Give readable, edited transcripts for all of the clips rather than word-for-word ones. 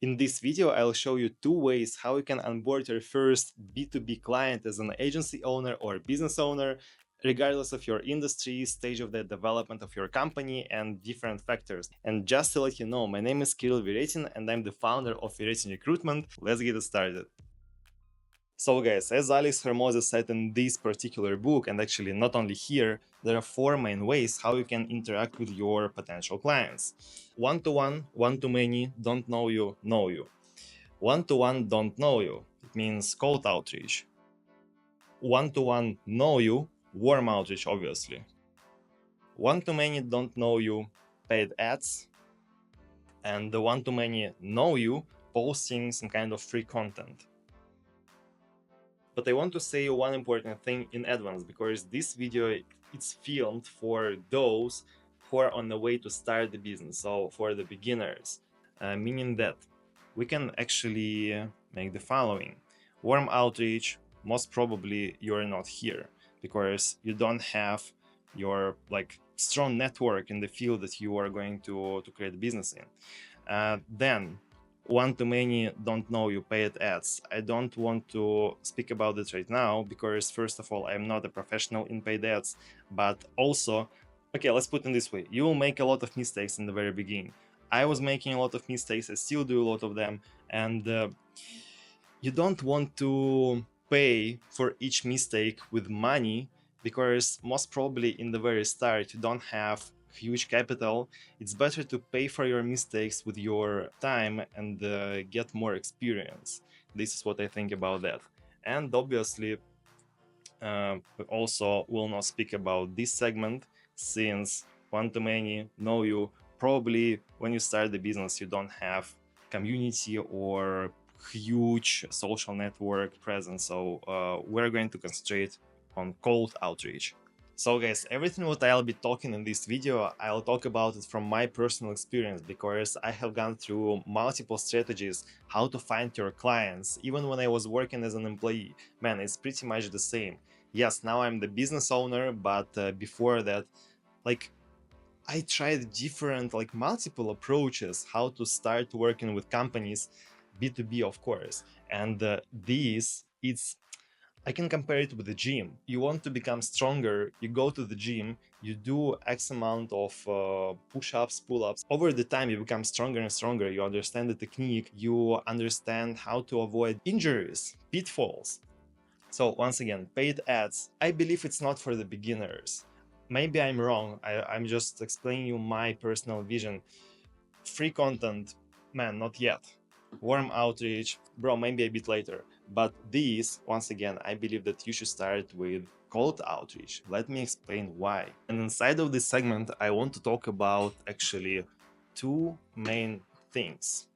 In this video, I'll show you 2 ways how you can onboard your first B2B client as an agency owner or business owner, regardless of your industry, stage of the development of your company, and different factors. And just to let you know, my name is Kirill Veretin, and I'm the founder of Veretin Recruitment. Let's get it started. So guys, as Alex Hermosa said in this particular book, and actually not only here, there are 4 main ways how you can interact with your potential clients. One-to-one, one-to-many, don't know you, know you. One-to-one, don't know you, it means cold outreach. One-to-one, know you, warm outreach, obviously. One-to-many, don't know you, paid ads. And the one-to-many, know you, posting some kind of free content. But I want to say one important thing in advance, because this video it's filmed for those who are on the way to start the business, so for the beginners, meaning that we can actually make the following. Warm outreach, most probably you're not here because you don't have your strong network in the field that you are going to create a business in. Then one-to-many, don't know you, paid ads. I don't want to speak about it right now because first of all, I'm not a professional in paid ads, but also, okay, let's put it this way. You will make a lot of mistakes in the very beginning. I was making a lot of mistakes, I still do a lot of them, and you don't want to pay for each mistake with money because most probably in the very start you don't have huge capital. It's better to pay for your mistakes with your time and get more experience. This is what I think about that. And obviously we also will not speak about this segment since one-to-many, know you, probably when you start the business you don't have community or huge social network presence, so we're going to concentrate on cold outreach. So guys, everything what I'll be talking in this video, I'll talk about it from my personal experience because I have gone through multiple strategies how to find your clients. Even when I was working as an employee, man, it's pretty much the same. Yes, now I'm the business owner, but before that, I tried different, multiple approaches how to start working with companies, B2B of course, and I can compare it with the gym. You want to become stronger, you go to the gym, you do X amount of push-ups, pull-ups. Over the time, you become stronger and stronger. You understand the technique, you understand how to avoid injuries, pitfalls. So once again, paid ads, I believe it's not for the beginners. Maybe I'm wrong, I'm just explaining you my personal vision. Free content, man, not yet. Warm outreach, bro, maybe a bit later. But these, once again, I believe that you should start with cold outreach. Let me explain why. And inside of this segment, I want to talk about actually 2 main things.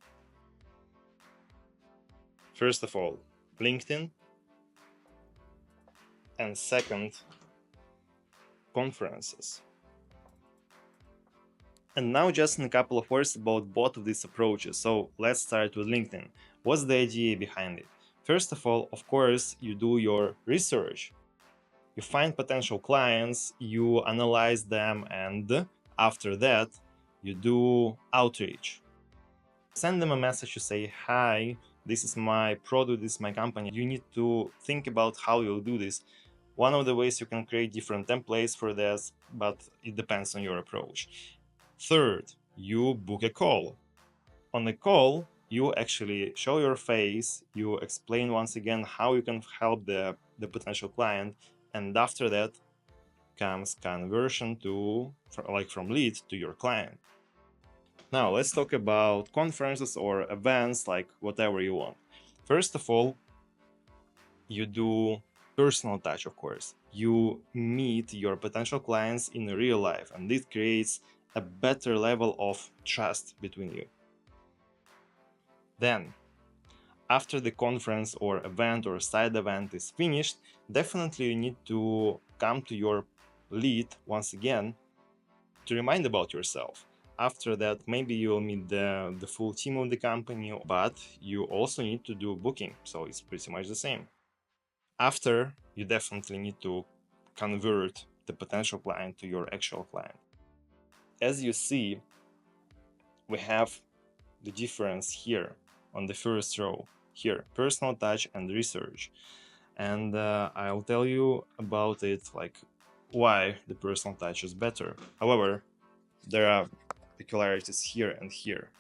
First of all, LinkedIn, and second, conferences. And now just in a couple of words about both of these approaches. So let's start with LinkedIn. What's the idea behind it? First of all, of course, you do your research. You find potential clients, you analyze them, and after that, you do outreach. Send them a message, you say, hi, this is my product, this is my company. You need to think about how you'll do this. One of the ways you can create different templates for this, but it depends on your approach. Third, you book a call. On the call, you actually show your face, you explain once again how you can help the potential client, and after that comes conversion from lead to your client. Now let's talk about conferences or events, like whatever you want. First of all, you do personal touch, of course. You meet your potential clients in real life, and this creates a better level of trust between you. Then, after the conference or event or side event is finished, definitely you need to come to your lead once again to remind about yourself. After that, maybe you'll meet the full team of the company, but you also need to do booking, so it's pretty much the same. After, you definitely need to convert the potential client to your actual client. As you see, we have the difference here. on the first row here, personal touch and research. And I'll tell you about it, like why the personal touch is better. However, there are peculiarities here and here.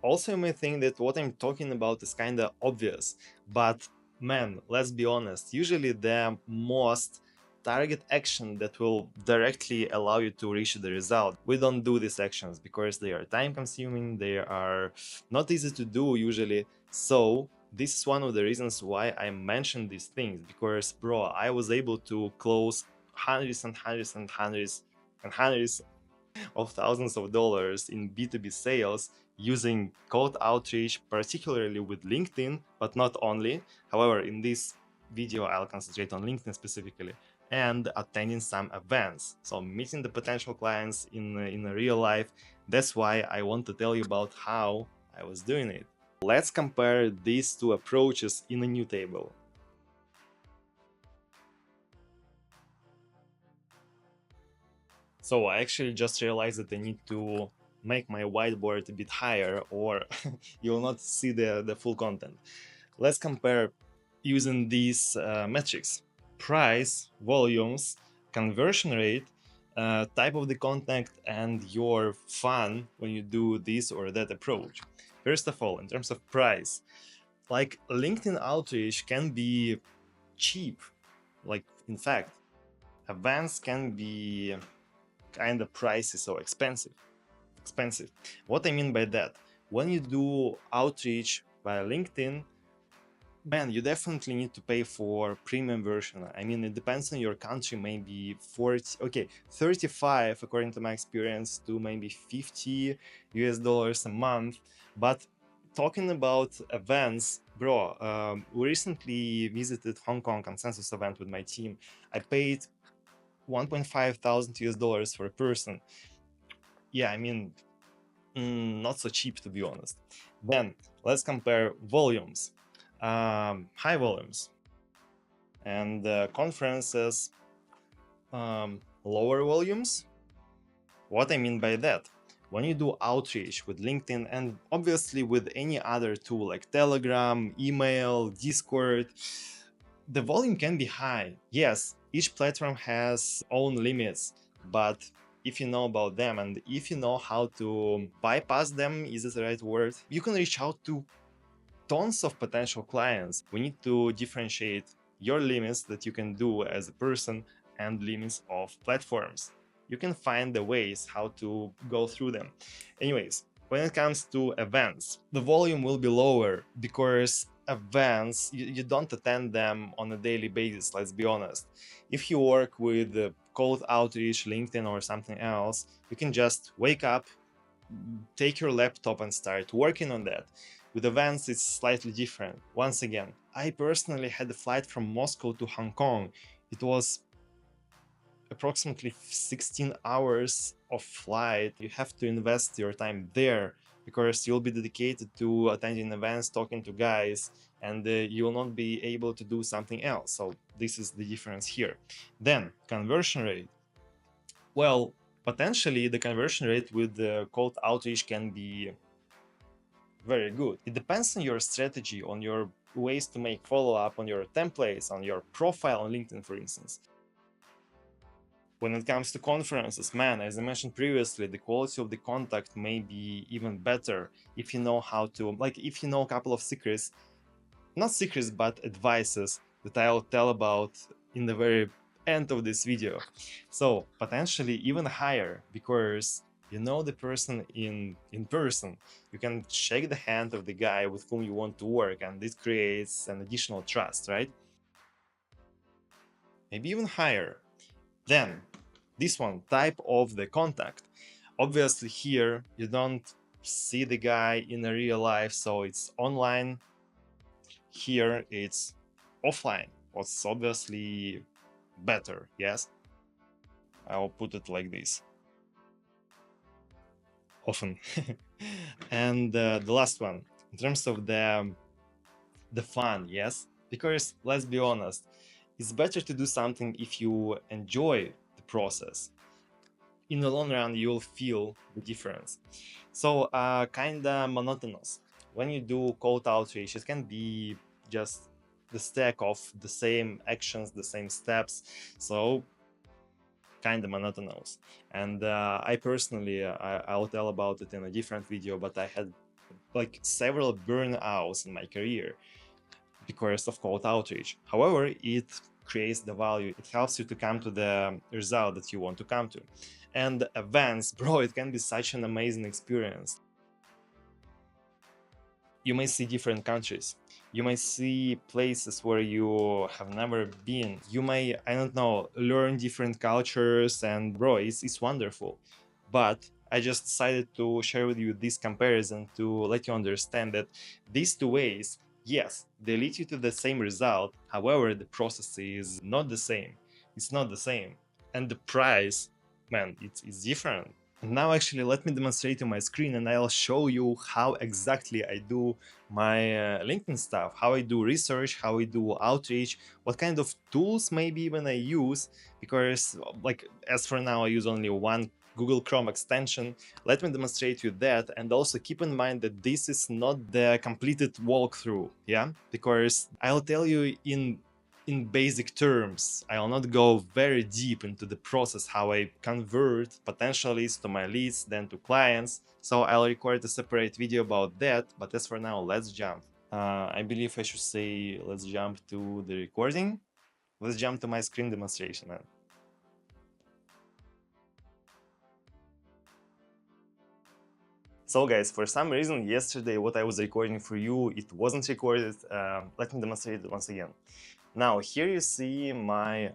Also, you may think that what I'm talking about is kind of obvious, but man, let's be honest, usually the most target action that will directly allow you to reach the result. We don't do these actions because they are time consuming, they are not easy to do usually. So this is one of the reasons why I mentioned these things, because bro, I was able to close hundreds and hundreds and hundreds and hundreds of thousands of dollars in B2B sales using cold outreach, particularly with LinkedIn, but not only. However, in this video, I'll concentrate on LinkedIn specifically, and attending some events. So meeting the potential clients in real life. That's why I want to tell you about how I was doing it. Let's compare these two approaches in a new table. So I actually just realized that I need to make my whiteboard a bit higher, or you will not see the full content. Let's compare using these metrics: price, volumes, conversion rate, type of the contact, and your fun when you do this or that approach. First of all, in terms of price, like LinkedIn outreach can be cheap. Like, in fact, events can be kind of pricey, so expensive. What I mean by that, when you do outreach via LinkedIn, man, you definitely need to pay for premium version. I mean, it depends on your country, maybe 40, okay, 35 according to my experience to maybe 50 US dollars a month. But talking about events, bro, we recently visited Hong Kong consensus event with my team. I paid 1.5 thousand US dollars for a person. Yeah, I mean, not so cheap, to be honest. Then let's compare volumes. High volumes and conferences, lower volumes. What I mean by that, when you do outreach with LinkedIn and obviously with any other tool like Telegram, email, Discord, the volume can be high. Yes, each platform has own limits, but if you know about them and if you know how to bypass them, is this the right word, you can reach out to tons of potential clients. We need to differentiate your limits that you can do as a person and limits of platforms. You can find the ways how to go through them. Anyways, when it comes to events, the volume will be lower because events, you don't attend them on a daily basis, let's be honest. If you work with cold outreach, LinkedIn or something else, you can just wake up, take your laptop and start working on that. With events, it's slightly different. Once again, I personally had a flight from Moscow to Hong Kong. It was approximately 16 hours of flight. You have to invest your time there because you'll be dedicated to attending events, talking to guys, and you will not be able to do something else. So this is the difference here. Then conversion rate. Well, potentially the conversion rate with the cold outreach can be very good. It depends on your strategy, on your ways to make follow-up, on your templates, on your profile on LinkedIn, for instance. When it comes to conferences, man, as I mentioned previously, the quality of the contact may be even better if you know how to, like, if you know a couple of secrets, not secrets, but advices that I'll tell about in the very end of this video. So potentially even higher, because you know the person in person. You can shake the hand of the guy with whom you want to work, and this creates an additional trust, right? Maybe even higher. Then this one, type of the contact. Obviously here you don't see the guy in a real life, so it's online. Here it's offline. What's obviously better, yes? I'll put it like this. Often. And the last one, in terms of the fun, yes? Because let's be honest, it's better to do something if you enjoy the process. In the long run, you'll feel the difference. So kinda monotonous. when you do cold outreach, it can be just the stack of the same actions, the same steps. So kind of monotonous. And I personally, I'll tell about it in a different video, but I had like several burnouts in my career because of cold outreach. However, it creates the value. It helps you to come to the result that you want to come to. And events, bro, it can be such an amazing experience. You may see different countries. You may see places where you have never been. You may, I don't know, learn different cultures, and bro, it's wonderful. But I just decided to share with you this comparison to let you understand that these two ways, yes, they lead you to the same result. However, the process is not the same. It's not the same. And the price, man, it's different. Now actually let me demonstrate on my screen and I'll show you how exactly I do my LinkedIn stuff, how I do research, how I do outreach, what kind of tools maybe even I use, because like as for now I use only one Google Chrome extension. Let me demonstrate you that, and also keep in mind that this is not the completed walkthrough, yeah, because I'll tell you in basic terms. I'll not go very deep into the process, how I convert potential leads to my leads, then to clients. So I'll record a separate video about that, but as for now, let's jump. I believe I should say, let's jump to the recording. Let's jump to my screen demonstration, man. So guys, for some reason yesterday what I was recording for you, it wasn't recorded. Let me demonstrate it once again. Now, here you see my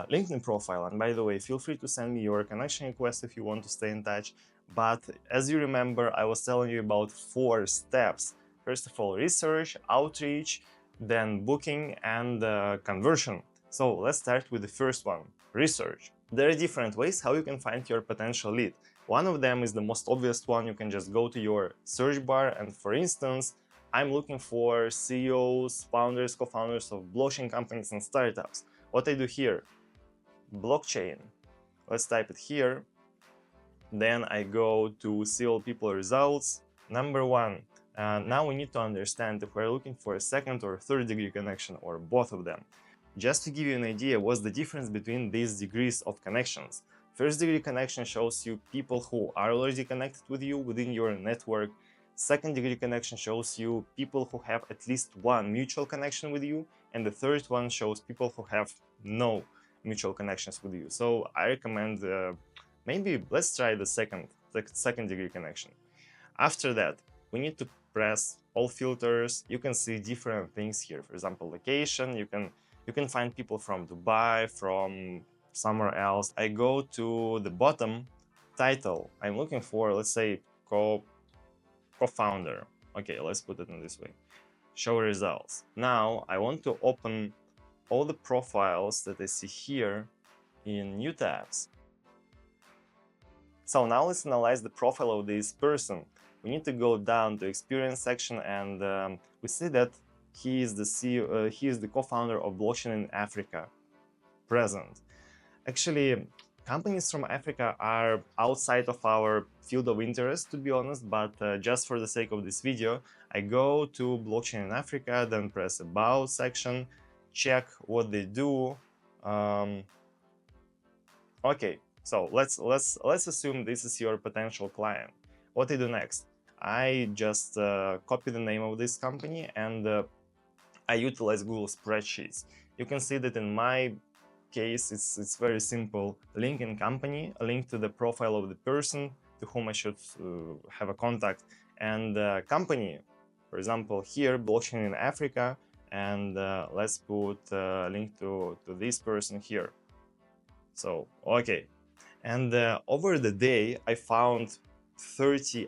LinkedIn profile, and by the way, feel free to send me your connection request if you want to stay in touch. But as you remember, I was telling you about 4 steps. First of all, research, outreach, then booking, and conversion. So let's start with the first one, research. There are different ways how you can find your potential lead. One of them is the most obvious one. You can just go to your search bar and, for instance, I'm looking for CEOs, founders, co-founders of blockchain companies and startups. What I do here, blockchain. Let's type it here. Then I go to see all people results. Number 1. Now we need to understand if we're looking for a second or third degree connection or both of them. Just to give you an idea, what's the difference between these degrees of connections. First degree connection shows you people who are already connected with you within your network. Second degree connection shows you people who have at least one mutual connection with you, and the third one shows people who have no mutual connections with you. So I recommend maybe let's try the second degree connection. After that, we need to press all filters. You can see different things here. For example, location. You can find people from Dubai, from somewhere else. I go to the bottom, title. I'm looking for, let's say, co-founder. Okay, let's put it in this way. Show results. Now I want to open all the profiles that I see here in new tabs. So now let's analyze the profile of this person. We need to go down to experience section, and we see that he is the CEO, he is the co-founder of blockchain in Africa, present. Actually, companies from Africa are outside of our field of interest, to be honest, but just for the sake of this video, I go to blockchain in Africa, then press about section, check what they do. Okay, so let's assume this is your potential client. What I do next? I just copy the name of this company and I utilize Google Spreadsheets. You can see that in my case, it's very simple. Link in company, a link to the profile of the person to whom I should have a contact, and company, for example, here, blockchain in Africa, and let's put a link to this person here. So, okay. And over the day, I found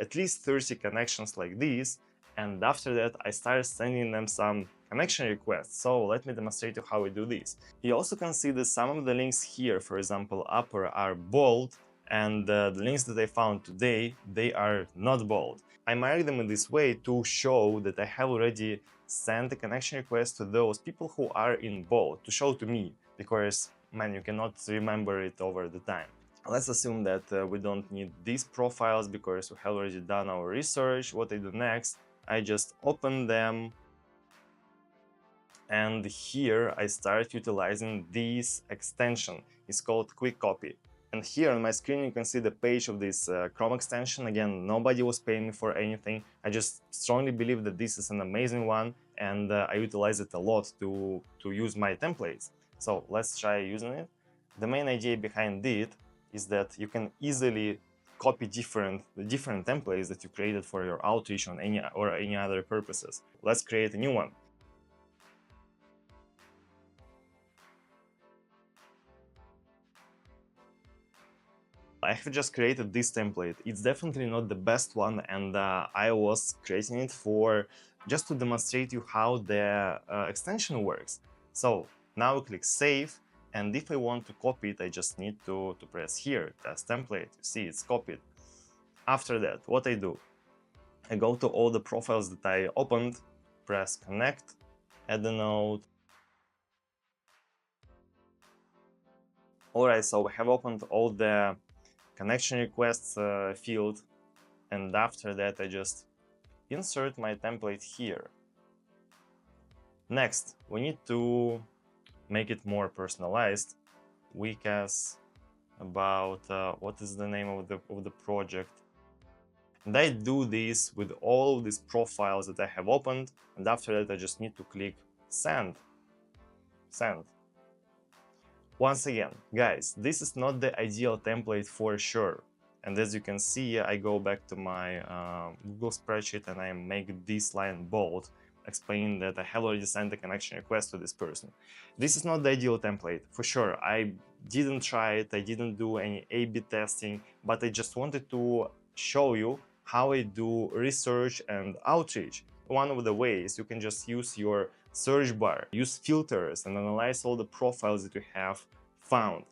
at least 30 connections like these, and after that, I started sending them some connection requests. So let me demonstrate you how we do this. You also can see that some of the links here, for example, upper, are bold, and the links that I found today, they are not bold. I mark them in this way to show that I have already sent a connection request to those people who are in bold, to show to me, because, man, you cannot remember it over the time. Let's assume that we don't need these profiles because we have already done our research. What I do next, I just open them, and here I start utilizing this extension. It's called Quick Copy. And here on my screen you can see the page of this Chrome extension. Again, nobody was paying me for anything. I just strongly believe that this is an amazing one, and I utilize it a lot to use my templates. So let's try using it. The main idea behind it is that you can easily copy different templates that you created for your outreach on any other purposes. Let's create a new one. I have just created this template. It's definitely not the best one, and I was creating it for just to demonstrate you how the extension works. So now I click save, and if I want to copy it, I just need to press here, test template. You see, it's copied. After that, what I do, I go to all the profiles that I opened, press connect, add a node. Alright, so we have opened all the connection requests field, and after that I just insert my template here. Next, we need to make it more personalized. We guess about what is the name of the project. And I do this with all of these profiles that I have opened, and after that I just need to click send. Once again, guys, this is not the ideal template for sure. And as you can see, I go back to my Google spreadsheet and I make this line bold, explaining that I have already sent a connection request to this person. This is not the ideal template, for sure. I didn't try it, I didn't do any A/B testing, but I just wanted to show you how I do research and outreach. One of the ways, you can just use your search bar, use filters, and analyze all the profiles that you have found.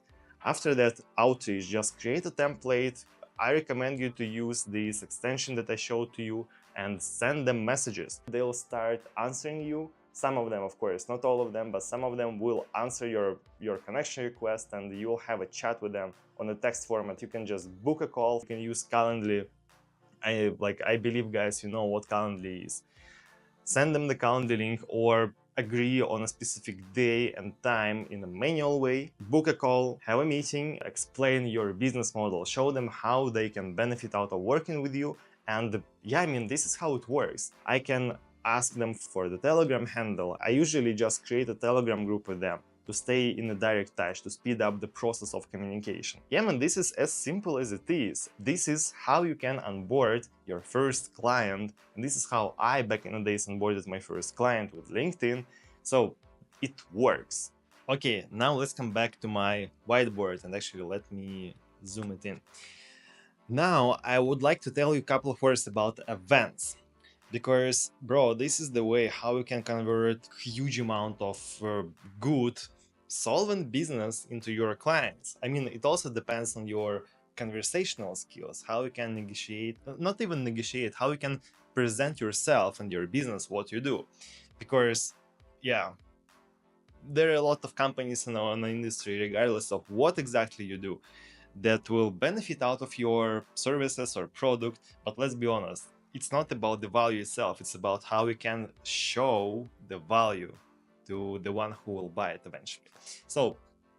After that outreach, just create a template. I recommend you to use this extension that I showed to you and send them messages. They'll start answering you. Some of them, of course, not all of them, but some of them will answer your connection request, and you'll have a chat with them on a text format. You can just book a call. You can use Calendly. I believe, guys, you know what Calendly is. Send them the Calendly link or agree on a specific day and time in a manual way, book a call, have a meeting, explain your business model, show them how they can benefit out of working with you. And yeah, I mean, this is how it works. I can ask them for the Telegram handle. I usually just create a Telegram group with them to stay in a direct touch, to speed up the process of communication. Yeah, man, this is as simple as it is. This is how you can onboard your first client, and this is how I, back in the days, onboarded my first client with LinkedIn, so it works. Okay, now let's come back to my whiteboard, and actually let me zoom it in. Now, I would like to tell you a couple of words about events. Because, bro, this is the way how you can convert huge amount of good, solvent business into your clients. I mean, it also depends on your conversational skills, how you can negotiate, not even negotiate, how you can present yourself and your business, what you do. Because, yeah, there are a lot of companies in the industry, regardless of what exactly you do, that will benefit out of your services or product. But let's be honest, it's not about the value itself, it's about how we can show the value to the one who will buy it eventually. So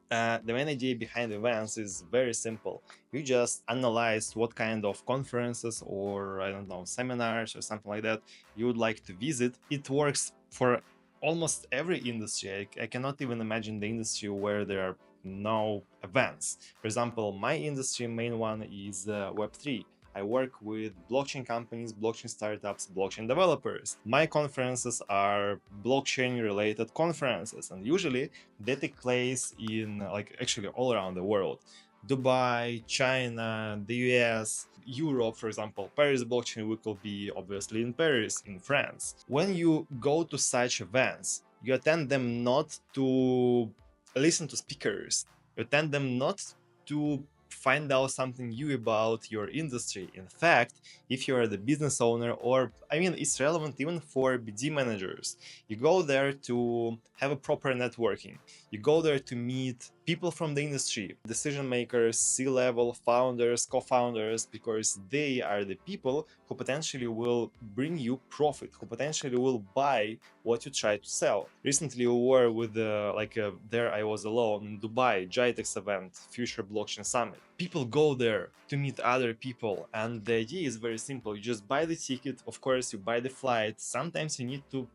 the main idea behind events is very simple. You just analyze what kind of conferences or, I don't know, seminars or something like that you would like to visit. It works for almost every industry. I cannot even imagine the industry where there are no events. For example, my industry main one is Web3. I work with blockchain companies, blockchain startups, blockchain developers. My conferences are blockchain related conferences, and usually they take place in actually all around the world. Dubai, China, the US, Europe, for example. Paris Blockchain Week will be obviously in Paris, in France. When you go to such events, you attend them not to listen to speakers, you attend them not to find out something new about your industry. In fact, if you are the business owner, or I mean, it's relevant even for BD managers, you go there to have a proper networking. You go there to meet people from the industry, decision makers, C-level, founders, co-founders, because they are the people who potentially will bring you profit, who potentially will buy what you try to sell. Recently we were with there I was alone in Dubai, GITEX event, Future Blockchain Summit. People go there to meet other people, and the idea is very simple. You just buy the ticket, of course you buy the flight, sometimes you need to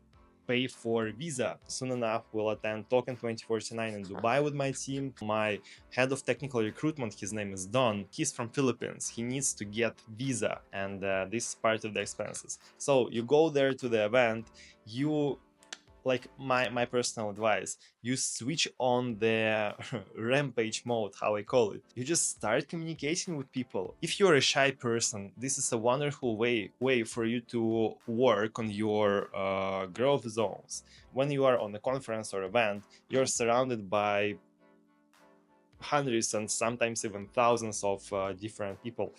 pay for visa. Soon enough we'll attend Token 2049 in Dubai with my team. My head of technical recruitment, his name is Don, he's from Philippines. He needs to get visa, and this is part of the expenses. So you go there to the event, you, like my personal advice, you switch on the rampage mode, how I call it. You just start communicating with people. If you're a shy person, this is a wonderful way for you to work on your growth zones. When you are on a conference or event, you're surrounded by hundreds and sometimes even thousands of different people.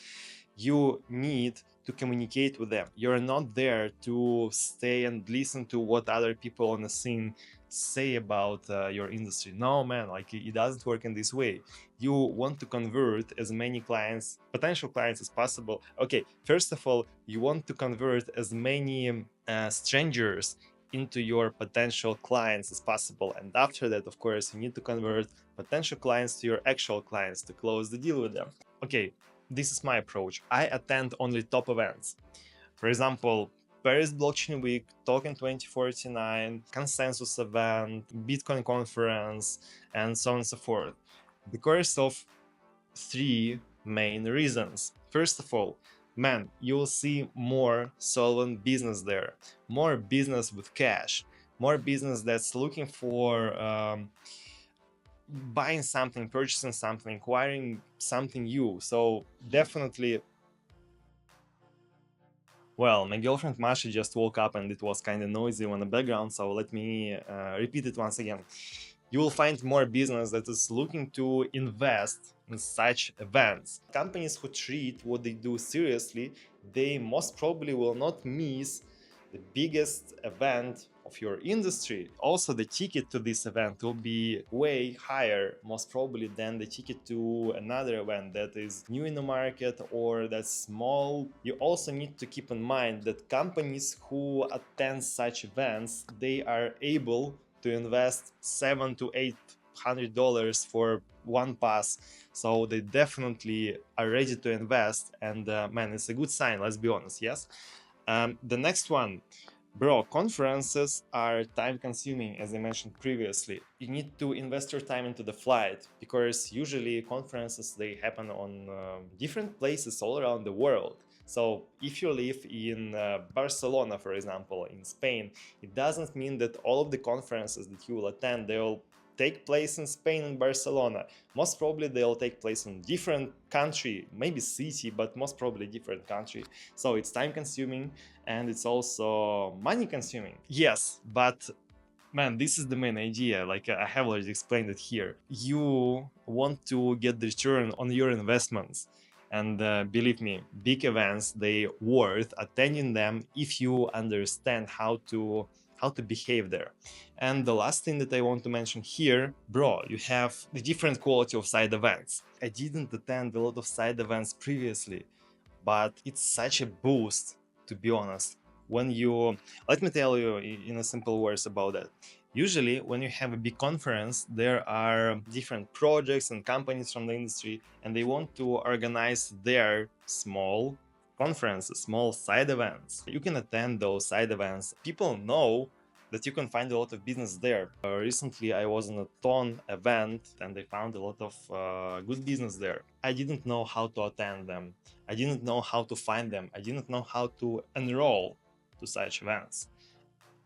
You need to communicate with them. You're not there to stay and listen to what other people on the scene say about your industry. No, man, like it doesn't work in this way. You want to convert as many clients, potential clients, as possible. Okay, first of all, you want to convert as many strangers into your potential clients as possible, and after that, of course, you need to convert potential clients to your actual clients to close the deal with them. Okay, this is my approach. I attend only top events. For example, Paris Blockchain Week, Token 2049, Consensus event, Bitcoin conference, and so on and so forth. Because of three main reasons. First of all, man, you will see more solvent business there, more business with cash, more business that's looking for buying something, purchasing something, acquiring something new. So definitely, well, my girlfriend Masha just woke up and it was kind of noisy on the background, so let me repeat it once again. You will find more business that is looking to invest in such events. Companies who treat what they do seriously, they most probably will not miss the biggest event of your industry. Also, the ticket to this event will be way higher, most probably, than the ticket to another event that is new in the market or that's small. You also need to keep in mind that companies who attend such events, they are able to invest $700 to $800 for one pass, so they definitely are ready to invest, and man, it's a good sign, let's be honest. Yes. The next one, bro, conferences are time consuming, as I mentioned previously. You need to invest your time into the flight, because usually conferences, they happen on different places all around the world. So if you live in Barcelona, for example, in Spain, it doesn't mean that all of the conferences that you will attend, they'll take place in Spain and Barcelona. Most probably they'll take place in different country, maybe city, but most probably different country. So it's time consuming and it's also money consuming. Yes, but man, this is the main idea. Like I have already explained it here. You want to get the return on your investments. And believe me, big events, they worth attending them if you understand how to behave there. And the last thing that I want to mention here, bro, you have the different quality of side events. I didn't attend a lot of side events previously, but it's such a boost, to be honest. When you, let me tell you in a simple words about that. Usually when you have a big conference, there are different projects and companies from the industry, and they want to organize their small conferences, small side events. You can attend those side events. People know that you can find a lot of business there. Recently I was on a ton event and I found a lot of good business there. I didn't know how to attend them. I didn't know how to find them. I didn't know how to enroll to such events.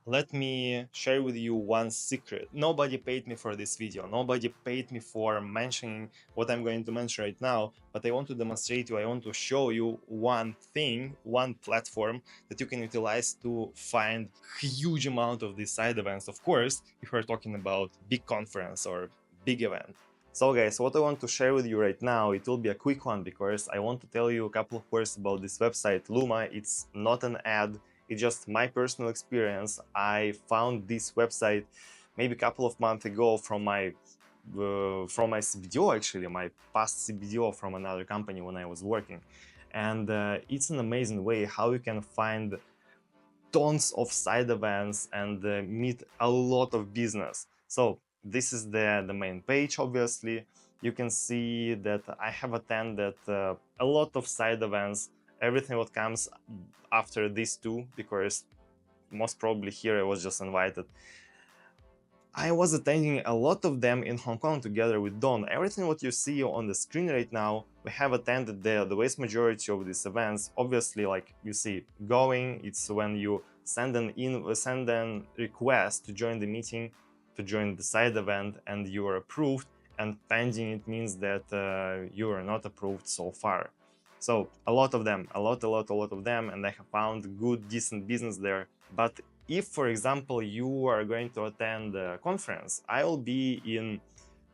Let me share with you one secret. Nobody paid me for this video. Nobody paid me for mentioning what I'm going to mention right now, but I want to demonstrate you, I want to show you one thing, one platform that you can utilize to find huge amount of these side events. Of course, if we're talking about big conference or big event. So guys, what I want to share with you right now, it will be a quick one because I want to tell you a couple of words about this website, Luma. It's not an ad. It's just my personal experience. I found this website maybe a couple of months ago from my from my CBDO, actually, my past CBDO from another company when I was working. And it's an amazing way how you can find tons of side events and meet a lot of business. So this is the main page, obviously. You can see that I have attended a lot of side events, everything what comes after these two, because most probably here I was just invited. I was attending a lot of them in Hong Kong together with Don. Everything what you see on the screen right now, we have attended the vast majority of these events. Obviously, like you see, going, it's when you send an request to join the meeting, to join the side event, and you are approved. And pending, it means that you are not approved so far. So a lot of them, a lot of them, and I have found good, decent business there. But if, for example, you are going to attend a conference, I will be in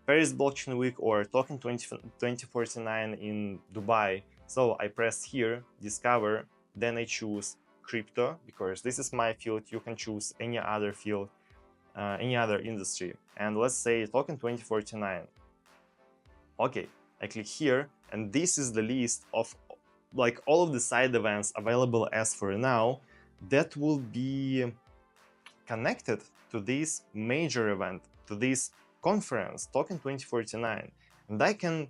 Paris Blockchain Week or Token 2049 in Dubai. So I press here, discover, then I choose crypto, because this is my field. You can choose any other field, any other industry. And let's say Token 2049. Okay, I click here, and this is the list of like all of the side events available as for now that will be connected to this major event, to this conference, Token 2049. And I can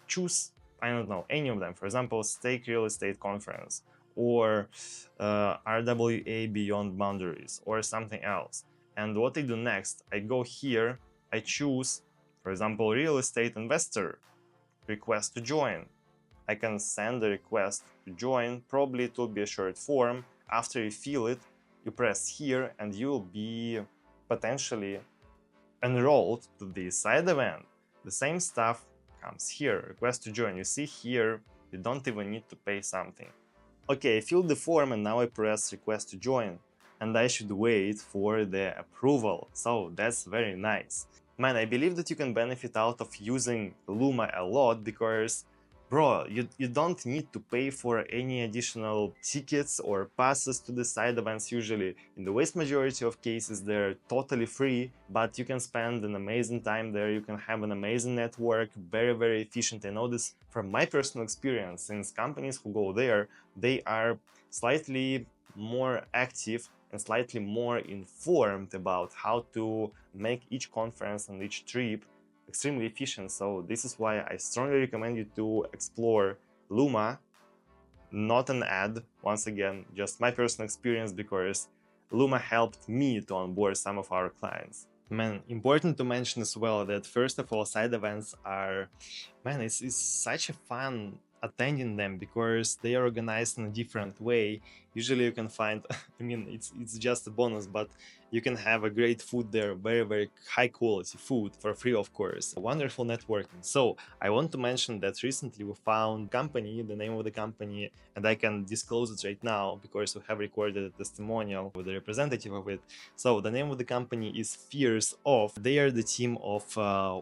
choose, I don't know, any of them. For example, Stake Real Estate Conference, or RWA Beyond Boundaries, or something else. And what I do next, I go here, I choose, for example, Real Estate Investor, request to join. I can send a request to join. Probably it will be a short form. After you fill it, you press here and you'll be potentially enrolled to the side event. The same stuff comes here, request to join. You see here, you don't even need to pay something. Okay, I filled the form and now I press request to join, and I should wait for the approval. So that's very nice. Man, I believe that you can benefit out of using Luma a lot, because bro, you don't need to pay for any additional tickets or passes to the side events usually. In the vast majority of cases, they're totally free, but you can spend an amazing time there, you can have an amazing network, very efficient. I know this from my personal experience, since companies who go there, they are slightly more active and slightly more informed about how to make each conference and each trip extremely efficient. So this is why I strongly recommend you to explore Luma. Not an ad, once again, just my personal experience, because Luma helped me to onboard some of our clients. Man, important to mention as well that first of all, side events are, man, it's such a fun attending them, because they are organized in a different way. Usually you can find, I mean, it's just a bonus, but you can have a great food there, very high quality food for free, of course. Wonderful networking. So I want to mention that recently we found company, the name of the company, and I can disclose it right now because we have recorded a testimonial with the representative of it. So the name of the company is Fears Off. They are the team of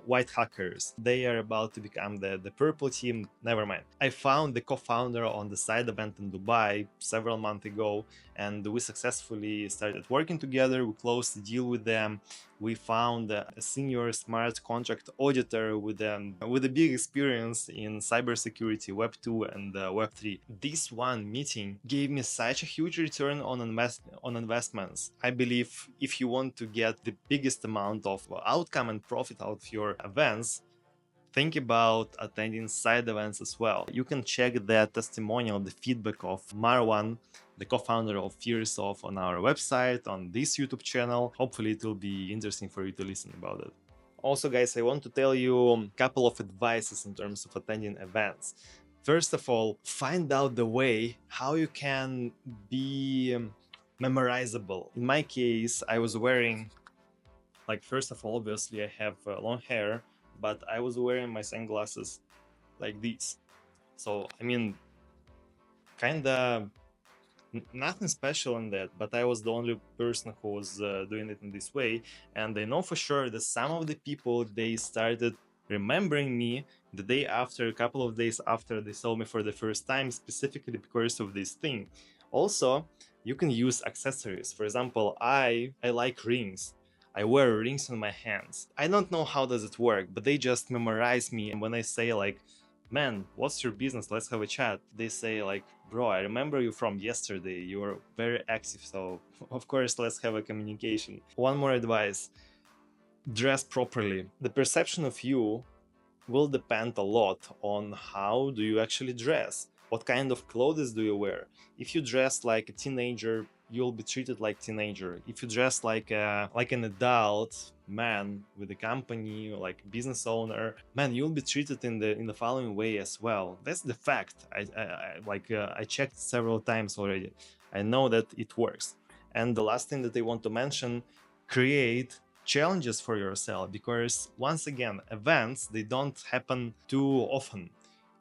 white hackers. They are about to become the purple team. Never mind. I found the co-founder on the side event in Dubai several months ago, and we successfully started working together. We closed the deal with them. We found a senior smart contract auditor with a big experience in cybersecurity, Web 2 and Web 3. This one meeting gave me such a huge return on investments. I believe if you want to get the biggest amount of outcome and profit out of your events, think about attending side events as well. You can check the testimonial, the feedback of Marwan, the co-founder of Fears Off, on our website, on this YouTube channel. Hopefully it will be interesting for you to listen about it. Also, guys, I want to tell you a couple of advices in terms of attending events. First of all, find out the way how you can be memorizable. In my case, I was wearing, like, first of all, obviously I have long hair, but I was wearing my sunglasses like this. So, I mean, kinda nothing special in that, but I was the only person who was doing it in this way. And I know for sure that some of the people, they started remembering me the day after, a couple of days after they saw me for the first time, specifically because of this thing. Also, you can use accessories. For example, I like rings. I wear rings on my hands. I don't know how does it work, but they just memorize me. And when I say like, man, what's your business? Let's have a chat. They say like, bro, I remember you from yesterday. You were very active. So of course, let's have a communication. One more advice: dress properly. The perception of you will depend a lot on how do you actually dress. What kind of clothes do you wear? If you dress like a teenager, you'll be treated like teenager. If you dress like an adult man with a company, like business owner, man, you'll be treated in the following way as well. That's the fact. I checked several times already. I know that it works. And the last thing that I want to mention: create challenges for yourself, because once again, events, they don't happen too often.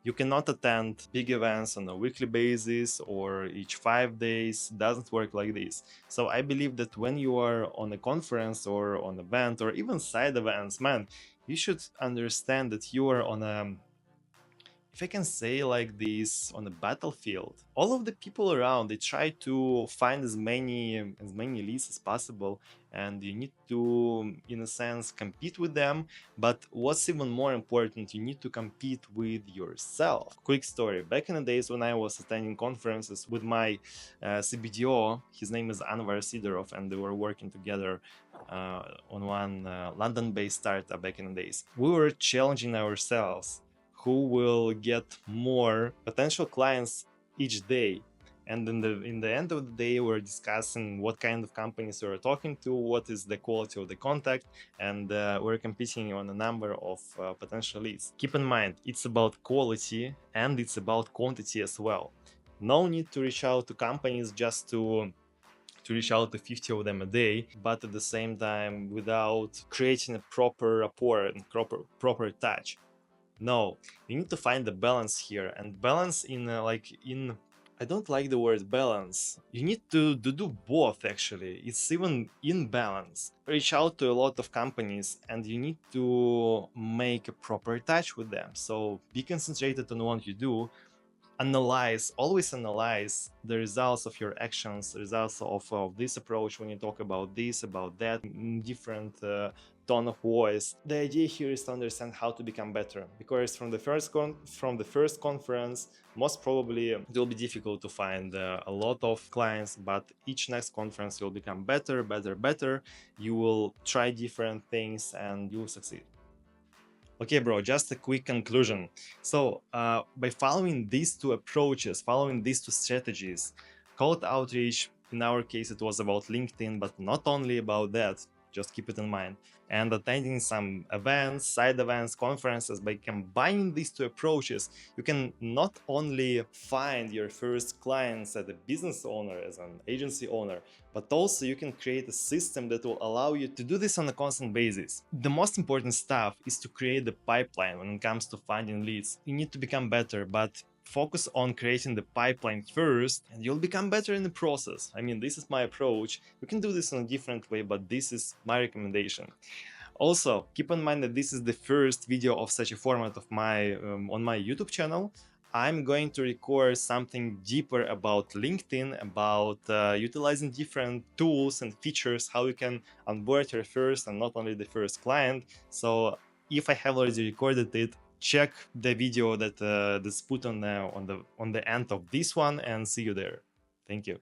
You cannot attend big events on a weekly basis or each 5 days. It doesn't work like this. So I believe that when you are on a conference or on an event or even side events, man, you should understand that you are on a, if I can say like this, on a battlefield. All of the people around, they try to find as many leads as possible, and you need to, in a sense, compete with them. But what's even more important, you need to compete with yourself. Quick story: back in the days when I was attending conferences with my CBDO, his name is Anwar Sidorov, and they were working together on one London-based startup back in the days. We were challenging ourselves who will get more potential clients each day. And in the end of the day, we're discussing what kind of companies we're talking to, what is the quality of the contact, and we're competing on a number of potential leads. Keep in mind, it's about quality and it's about quantity as well. No need to reach out to companies just to reach out to 50 of them a day, but at the same time without creating a proper rapport and proper touch. No, you need to find the balance here, and balance in I don't like the word balance. You need to do both actually. It's even in balance. Reach out to a lot of companies and you need to make a proper touch with them. So be concentrated on what you do. Always analyze the results of your actions, the results of this approach when you talk about this, about that, in different tone of voice. The idea here is to understand how to become better, because from the first conference, most probably it will be difficult to find a lot of clients, but each next conference will become better. You will try different things and you will succeed. Okay, bro, just a quick conclusion. So, by following these two approaches, following these two strategies, cold outreach, in our case, it was about LinkedIn, but not only about that, just keep it in mind, and attending some events, side events, conferences. By combining these two approaches, you can not only find your first clients as a business owner, as an agency owner, but also you can create a system that will allow you to do this on a constant basis. The most important stuff is to create the pipeline when it comes to finding leads. You need to become better, but focus on creating the pipeline first and you'll become better in the process. I mean, this is my approach. You can do this in a different way, but this is my recommendation. Also, keep in mind that this is the first video of such a format of my on my YouTube channel. I'm going to record something deeper about LinkedIn, about utilizing different tools and features, how you can onboard your first and not only the first client. So if I have already recorded it, check the video that's put on the end of this one, and see you there. Thank you.